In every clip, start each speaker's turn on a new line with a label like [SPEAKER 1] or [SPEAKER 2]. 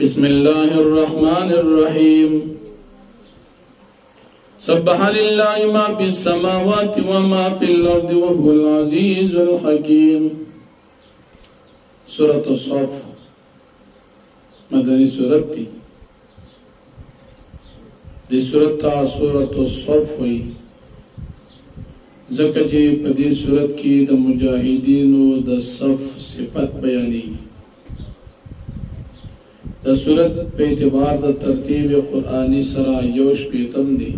[SPEAKER 1] بسم الله الرحمن الرحيم سبح لله ما في السماوات وما في الأرض وهو العزيز الحكيم سورة الصف مدني سورة دي سورة سورة الصف ځکه چې په دې صورت کې د مجاهدینو د صف صفت بیانې د صورت په اعتبار د ترتیب قرآنی سره یو شپیتم دی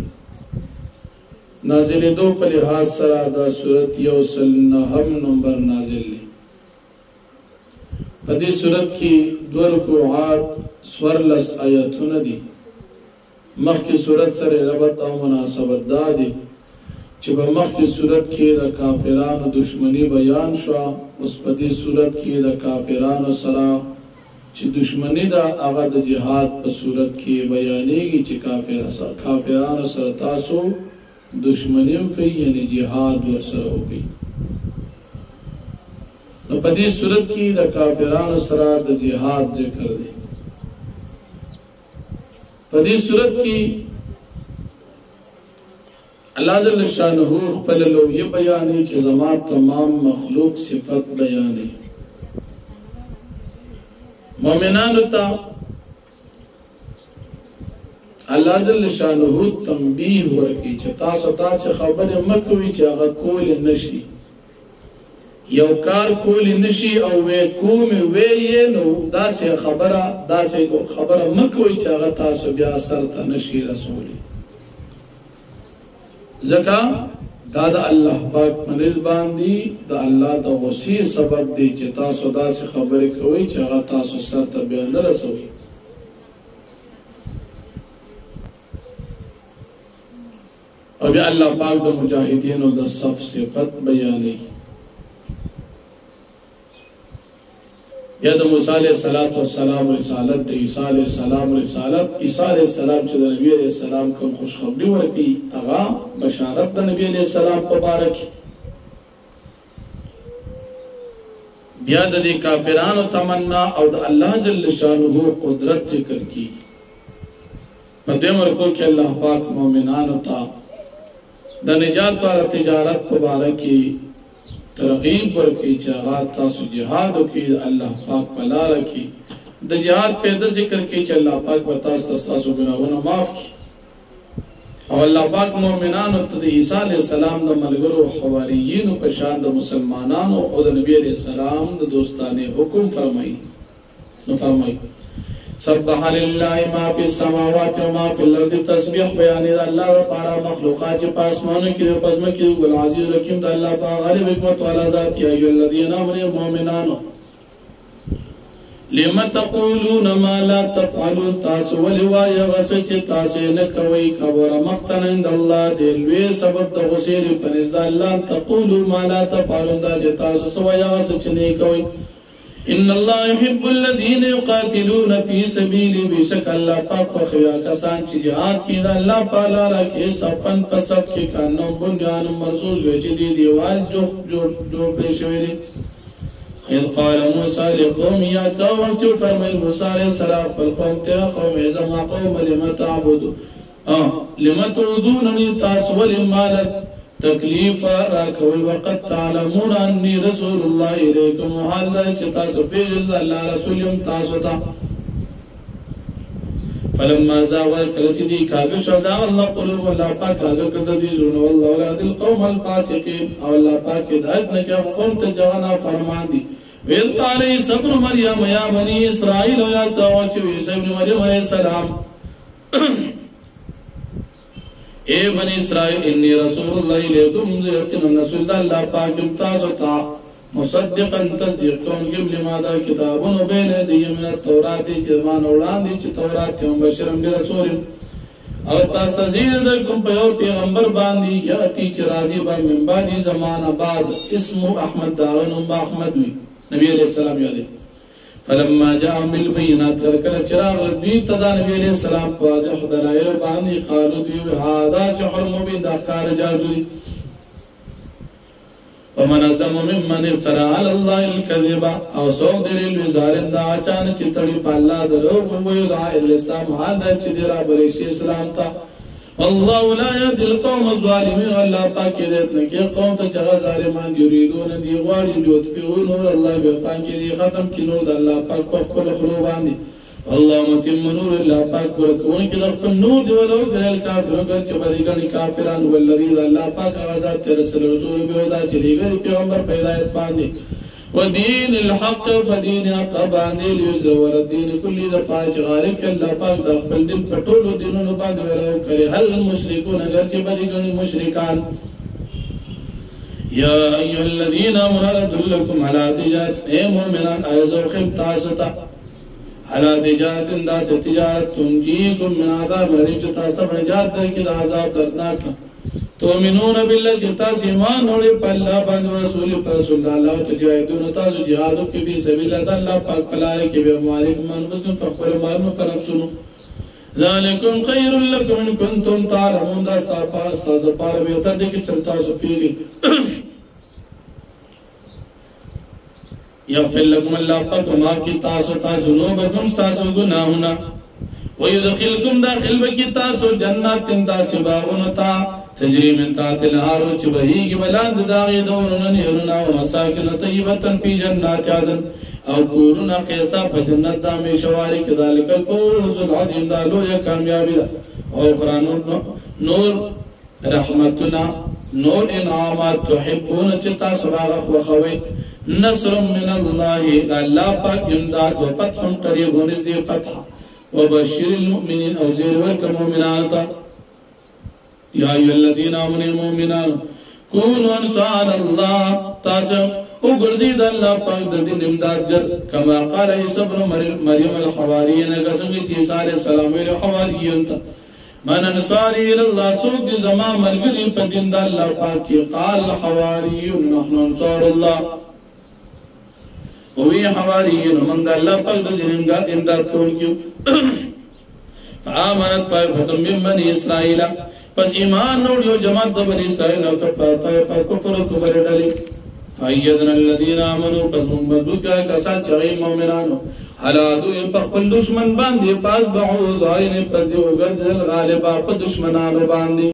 [SPEAKER 1] نازلېدو په لحاظ سره د صورت 109 نمبر نازل دی په دې صورت کې 2 رکوعات 14 آیاتونه دي مخکې صورت سره ربط او مناسبت دا دی چې په مخکې صورت کې د کافرانو دشمنی بیان شو اوس په دې صورت کې د کافرانو سره چې دشمنی دا هغه د جهاد په صورت کې بیانېږي چې کافرانو سره تاسو دشمنی وکړئ یعنی جهاد ورسره وکړئ نو په دې صورت کې د کافرانو سره د جهاد ذکر دی په دې صورت کې اللہ جل شانہ خپل لوی بیانې چې زما تمام مخلوق صفت بیانې مؤمنانو ته اللہ جل شانہ تنبیه ورکړي چې تاسو خبره مکوئ چې هغه کول نشي یو کار کول نشي او وې کوم وې نو داسې خبره مکوئ چې هغه تاسو بیا سرته نشي رسولي زکا دا د الله پاک منځ باندې د الله د وصی سبب دی چې تاسو داسې خبرې کوئ چې هغه تاسو سرته بیا نه رسوي او بیا الله پاک د مجاهدینو د صف صفت بیانوي یا د موسی علیہ السلام رسالت د عیسی علیہ السلام رسالت عیسی علیہ السلام چې د نبی علیہ السلام کوم خوشخبری ورکړي هغه بشارت د نبی علیہ السلام په باره کې بیا د دې کافرانو تمنا او د الله جل شانه قدرت ذکر کی په دې مرکو کې الله پاک مؤمنانو ته د نجات او تجارت په باره کې ترغیب ورکړي چې هغه تاسو جهاد وکړي الله پاک په لاره کې د جهاد فائدہ ذکر کړي چې الله پاک به تاسو ګناهونه معاف کړي او الله پاک مؤمنانو ته د عیسی علیه السلام د ملګرو حواریینو په شان د مسلمانانو او د نبی علیه السلام د دوستانه حکم فرمایي سبح لله ما فی السماوات و ما فی الارض تسبیح بیان د الله لپاره مخلوقات چې په اسمانو کې په پزما کې ګل عزیز رحیم د الله په غالب حکمت والا ذات یا ایه الذین آمنوا مؤمنانو لما تقولون ما لا تفعلون تاسو ولوا یغسچ تاسو نه کوي خبر مقتن عند الله دلوي سبب د غسیر پر ځان تقولوا ما لا تفعلون دا چې تاسو سو یغسچ نه کوي ان الله يحب الذين يقاتلون في سبيله بشك الله پاک خویا کسان چې jihad کوي دا الله تعالی راکې صفن په صف کې کانو بنیان مرصوص وچ دي دیوال جوړ پېښوي دي اذ قال موسى لقوم يا قوم فرمى موسى عليه السلام فالقوم ته قوم زما قوم لم تعبدوا لم تعبدونني تاسو لمالت تکلیف راکوي وقت تعلمون اني رسول الله اليكم وحال چې تاسو پیژنئ الله رسول يم تاسو ته فلما زاغوا کله دي کاږي شو زاغ الله قلوب الله پاک هغه کړه دي زونه الله اولاد القوم الفاسقين او الله پاک هدایت نه کوي قوم ته جوانا فرمان دي ویل قال عيسى ابن مريم يا بني اسرائيل يا توچ عيسى ابن مريم عليه السلام اے بنی اسرائیل انی رسول اللہ علیکم یقینا رسول اللہ پاک تاسو ته مصدقا تصدیق کوم لما دا کتابونو بین دی من التورات چې مان وړاندې چې تورات هم بشرم برسول او تاسو تزیر در کوم په یو پیغمبر باندې یاتی چې راضی با من بعد زمانہ بعد اسم احمد داونو احمد وی نبی علیہ السلام یاده فلما جاء بالبينات ذكر چراغ دوی تدا نبی علیہ السلام واضح دلائل باندې قالوا دوی هذا سحر مبين دا کار جادو ومن أظلم ممن افترى على الله الكذب او سوق دې لوی ظالم دا اچانک چې تړي په الله دروغ ويدعى الاسلام حال دا چې دی را بلې شي اسلام ته والله لا يهدي القوم الظالمين الله پاک دې نه کې قوم ته چې ظالمان یریدون دی غواړي لطفي نور الله به پاک دې ختم کړي نور الله پاک په خپل خلو باندې الله متم نور الله پاک ورکون کې د نور دی ولو غیر کافرون کر چې بدیګنی کافرانو ولذي الله پاک آزاد تر رسول رسول به ودا چې دیګر پیغمبر پیدایت باندې ودین الحق بدین حق باندې لیزر ور الدین کلی د پاج غالب کې الله پاک د خپل دین په ټولو دینونو باندې ورو کړي هل المشرکون اگر چې بدیګنی مشرکان یا ایها الذین آمنوا ادلکم علی تجارت اے مومنان ایزو خم تاستا على تجارت انداز تجارت تنجيكم من عذاب رجيم تاستا بنجات در کی عذاب دردناک تؤمنون بالله جتاس ایمان وړي په الله باندې رسول پر رسول الله تجاهدون تاسو جهاد کوي په سبیل الله پاک پلار کې به مالک منفذ فخر مال په نفسونو ذالکم خیر لکم ان کنتم تعلمون دا استاذ پاره به تر دې کې چلتا سو پیږي یغفر لكم الله پاک ما کی تاسو تا ذنوبکم تاسو گناہونا ويدخلكم داخل بکی تاسو جنات تاسباغون تا تجری من تحت الانهار چې بهیږي بلاند داغي دورونه نهرونه او مساکن طیبه فی جنات عدن او کورونه خیستا په جنت د همیشواري کې ذالک الفوز العظیم دا لویه کامیابی ده او قرآن نور رحمتنا نور انعامات تحبون چې تاسو باغ خوخوي نصر من الله الله پاک امداد و فتح قریب ونزدی فتح وبشر المؤمنین او زیر ورک مؤمنان تا یا ایها الذین آمنوا المؤمنان كونوا انصار الله تاسو وګرځید الله پاک د دین امدادګر کما قال عیسی ابن مریم الحواریین څنګه چې عیسی علیه السلام ویل حواریین ته من انصاری الى الله سوق دي زما ملګری په دین د الله پاک قال الحواریون نحن انصار الله وی حواریین من د الله پاک د دین امداد کوونکو فآمنت طائفة من بني اسرائیل پس ایمان نوړیو جماعت د بني اسرائیل او طائفه کفر ډلې فایدنا الذين امنوا پس موږ کسان چې مؤمنانو حلادو په خپل دشمن باندې پاس بعو ظاهر پس دی وګرځل غالبا په دشمنانو باندې